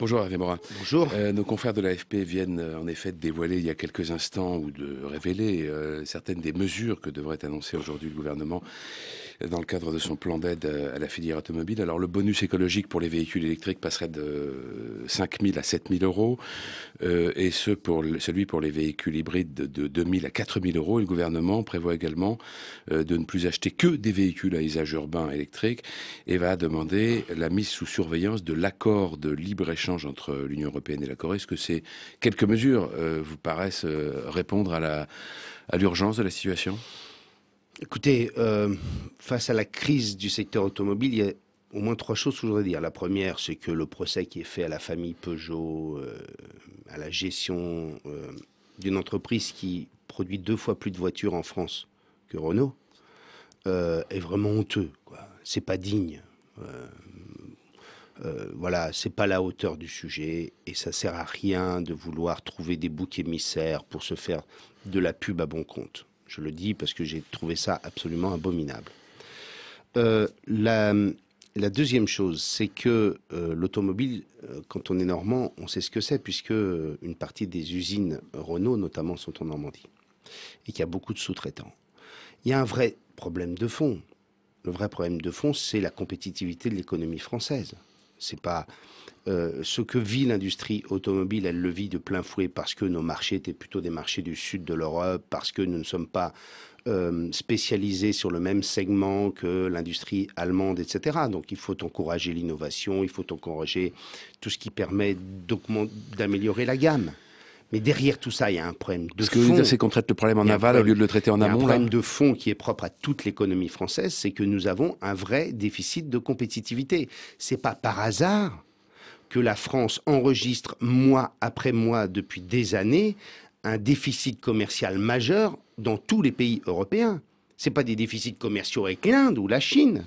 Bonjour Hervé Morin. Bonjour. Nos confrères de l'AFP viennent en effet de dévoiler il y a quelques instants ou de révéler certaines des mesures que devrait annoncer aujourd'hui le gouvernement dans le cadre de son plan d'aide à la filière automobile. Alors le bonus écologique pour les véhicules électriques passerait de 5 000 à 7 000 euros et celui pour les véhicules hybrides de 2 000 à 4 000 euros. Et le gouvernement prévoit également de ne plus acheter que des véhicules à usage urbain électrique et va demander la mise sous surveillance de l'accord de libre-échange entre l'Union européenne et la Corée. Est-ce que ces quelques mesures vous paraissent répondre à l'urgence de la situation ? Écoutez, face à la crise du secteur automobile, il y a au moins trois choses que je voudrais dire. La première, c'est que le procès qui est fait à la famille Peugeot, à la gestion d'une entreprise qui produit 2 fois plus de voitures en France que Renault, est vraiment honteux, quoi. C'est pas digne. Voilà, c'est pas la hauteur du sujet et ça sert à rien de vouloir trouver des boucs émissaires pour se faire de la pub à bon compte. Je le dis parce que j'ai trouvé ça absolument abominable. La deuxième chose, c'est que l'automobile, quand on est normand, on sait ce que c'est, puisque une partie des usines Renault, notamment, sont en Normandie, et qu'il y a beaucoup de sous-traitants. Il y a un vrai problème de fond. Le vrai problème de fond, c'est la compétitivité de l'économie française. C'est pas ce que vit l'industrie automobile, elle le vit de plein fouet parce que nos marchés étaient plutôt des marchés du sud de l'Europe, parce que nous ne sommes pas spécialisés sur le même segment que l'industrie allemande, etc. Donc il faut encourager l'innovation, il faut encourager tout ce qui permet d'améliorer la gamme. Mais derrière tout ça, il y a un problème de fond. Ce que vous voulez dire, c'est qu'on traite le problème en aval au lieu de le traiter en amont. Il y a un problème de fond qui est propre à toute l'économie française, c'est que nous avons un vrai déficit de compétitivité. C'est pas par hasard que la France enregistre mois après mois depuis des années un déficit commercial majeur dans tous les pays européens. C'est pas des déficits commerciaux avec l'Inde ou la Chine.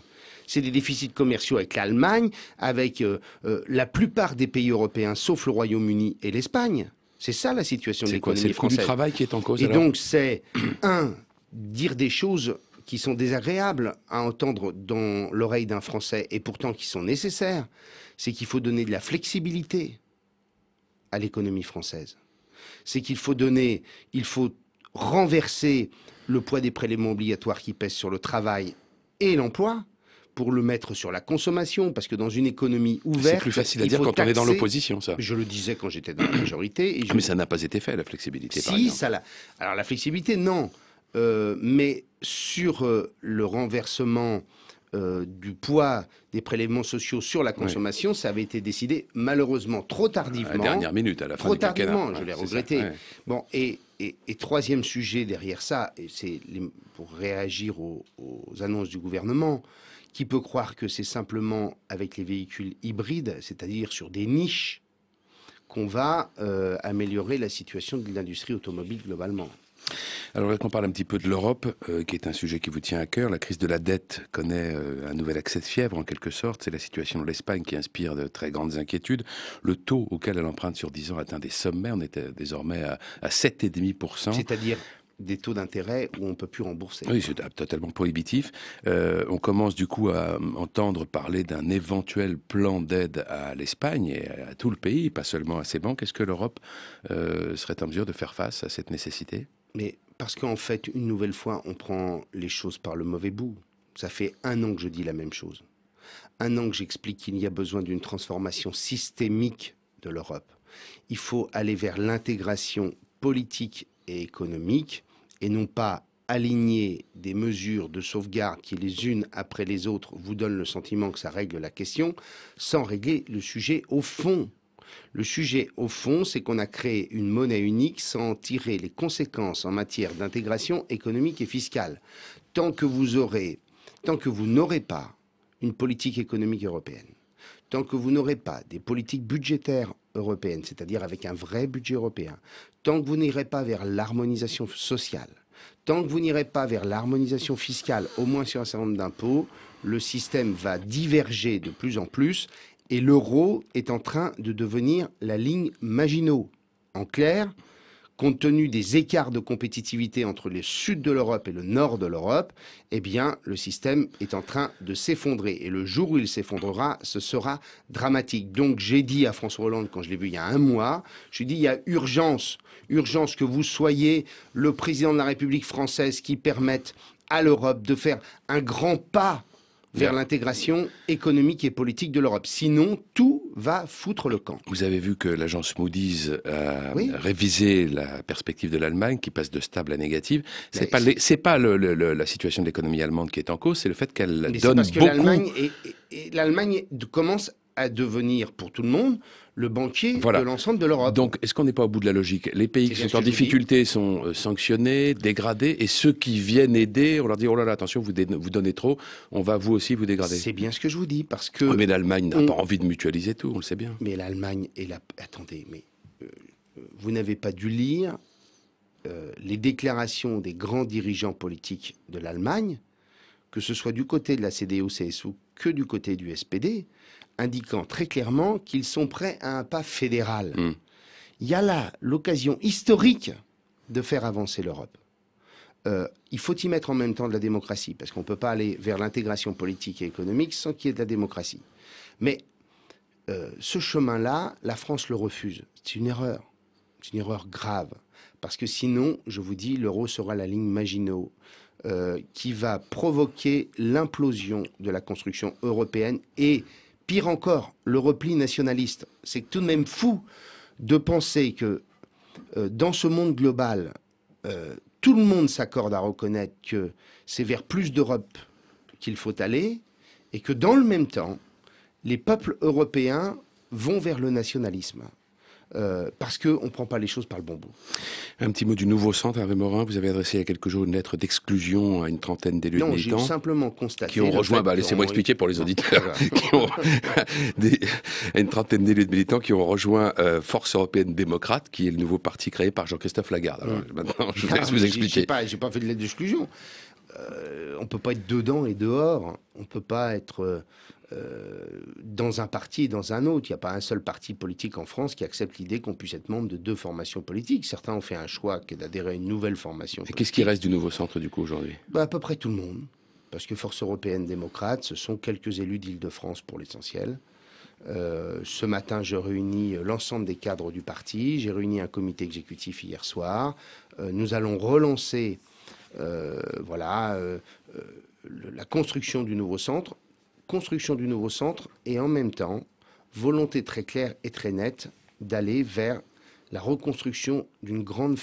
C'est des déficits commerciaux avec l'Allemagne, avec la plupart des pays européens, sauf le Royaume-Uni et l'Espagne. C'est ça la situation de l'économie française. C'est le coût du travail qui est en cause. Et alors donc c'est, dire des choses qui sont désagréables à entendre dans l'oreille d'un Français et pourtant qui sont nécessaires. C'est qu'il faut donner de la flexibilité à l'économie française. C'est qu'il faut renverser le poids des prélèvements obligatoires qui pèsent sur le travail et l'emploi pour le mettre sur la consommation, parce que dans une économie ouverte... C'est plus facile à dire quand on est dans l'opposition, ça. Je le disais quand j'étais dans la majorité. Mais ça n'a pas été fait, la flexibilité, par exemple. Ça l'a. Alors la flexibilité, non. Mais sur le renversement du poids des prélèvements sociaux sur la consommation, ça avait été décidé malheureusement trop tardivement. À la dernière minute, à la fin trop du quinquennat. tardivement, je l'ai regretté. Bon, et troisième sujet derrière ça, et c'est pour réagir aux annonces du gouvernement, qui peut croire que c'est simplement avec les véhicules hybrides, c'est-à-dire sur des niches, qu'on va améliorer la situation de l'industrie automobile globalement. Alors, qu'on parle un petit peu de l'Europe, qui est un sujet qui vous tient à cœur. La crise de la dette connaît un nouvel accès de fièvre, en quelque sorte. C'est la situation de l'Espagne qui inspire de très grandes inquiétudes. Le taux auquel elle emprunte sur 10 ans atteint des sommets. On est désormais à 7,5%. C'est-à-dire des taux d'intérêt où on ne peut plus rembourser. Oui, c'est totalement prohibitif. On commence du coup à entendre parler d'un éventuel plan d'aide à l'Espagne et à tout le pays, pas seulement à ses banques. Est-ce que l'Europe serait en mesure de faire face à cette nécessité ? Mais parce qu'en fait, une nouvelle fois, on prend les choses par le mauvais bout. Ça fait 1 an que je dis la même chose. 1 an que j'explique qu'il y a besoin d'une transformation systémique de l'Europe. Il faut aller vers l'intégration politique et économique et non pas aligner des mesures de sauvegarde qui, les unes après les autres, vous donnent le sentiment que ça règle la question, sans régler le sujet au fond. Le sujet, au fond, c'est qu'on a créé une monnaie unique sans tirer les conséquences en matière d'intégration économique et fiscale. Tant que vous n'aurez pas une politique économique européenne, tant que vous n'aurez pas des politiques budgétaires européennes, c'est-à-dire avec un vrai budget européen, tant que vous n'irez pas vers l'harmonisation sociale, tant que vous n'irez pas vers l'harmonisation fiscale, au moins sur un certain nombre d'impôts, le système va diverger de plus en plus. Et l'euro est en train de devenir la ligne Maginot. En clair, compte tenu des écarts de compétitivité entre le sud de l'Europe et le nord de l'Europe, eh bien, le système est en train de s'effondrer. Et le jour où il s'effondrera, ce sera dramatique. Donc, j'ai dit à François Hollande, quand je l'ai vu il y a un mois, je lui ai dit, il y a urgence que vous soyez le président de la République française qui permette à l'Europe de faire un grand pas vers l'intégration économique et politique de l'Europe. Sinon, tout va foutre le camp. Vous avez vu que l'agence Moody's a révisé la perspective de l'Allemagne, qui passe de stable à négative. C'est pas la situation de l'économie allemande qui est en cause, c'est le fait qu'elle donne parce que beaucoup... l'Allemagne commence à devenir, pour tout le monde, le banquier de l'ensemble de l'Europe. Donc, est-ce qu'on n'est pas au bout de la logique? Les pays qui sont en difficulté sont sanctionnés, dégradés, et ceux qui viennent aider, on leur dit « Oh là là, attention, vous donnez trop, on va vous aussi vous dégrader ». C'est bien ce que je vous dis, parce que... Mais l'Allemagne n'a pas envie de mutualiser tout, on le sait bien. Mais l'Allemagne est là... Attendez, mais vous n'avez pas dû lire les déclarations des grands dirigeants politiques de l'Allemagne, que ce soit du côté de la CDU-CSU que du côté du SPD, indiquant très clairement qu'ils sont prêts à un pas fédéral. Il y a là l'occasion historique de faire avancer l'Europe. Il faut y mettre en même temps de la démocratie, parce qu'on ne peut pas aller vers l'intégration politique et économique sans qu'il y ait de la démocratie. Mais ce chemin-là, la France le refuse. C'est une erreur. C'est une erreur grave. Parce que sinon, je vous dis, l'euro sera la ligne Maginot qui va provoquer l'implosion de la construction européenne et, pire encore, le repli nationaliste. C'est tout de même fou de penser que dans ce monde global, tout le monde s'accorde à reconnaître que c'est vers plus d'Europe qu'il faut aller et que dans le même temps, les peuples européens vont vers le nationalisme. Parce qu'on ne prend pas les choses par le bon bout. Un petit mot du Nouveau Centre, Hervé Morin. Vous avez adressé il y a quelques jours une lettre d'exclusion à une trentaine d'élus militants. Non, j'ai simplement constaté... Qui ont rejoint, laissez-moi expliquer pour les auditeurs, une trentaine d'élus militants qui ont rejoint Force Européenne Démocrate, qui est le nouveau parti créé par Jean-Christophe Lagarde. Alors maintenant, je vous laisse vous expliquer. J'ai pas fait de lettre d'exclusion. On ne peut pas être dedans et dehors. On ne peut pas être... dans un parti et dans un autre. Il n'y a pas un seul parti politique en France qui accepte l'idée qu'on puisse être membre de deux formations politiques. Certains ont fait un choix qui est d'adhérer à une nouvelle formation politique. Et qu'est-ce qui reste du Nouveau Centre, du coup, aujourd'hui? À peu près tout le monde. Parce que Force Européenne Démocrate, ce sont quelques élus d'Île-de-France pour l'essentiel. Ce matin, je réunis l'ensemble des cadres du parti. J'ai réuni un comité exécutif hier soir. Nous allons relancer la construction du nouveau centre. Construction du nouveau centre et en même temps, volonté très claire et très nette d'aller vers la reconstruction d'une grande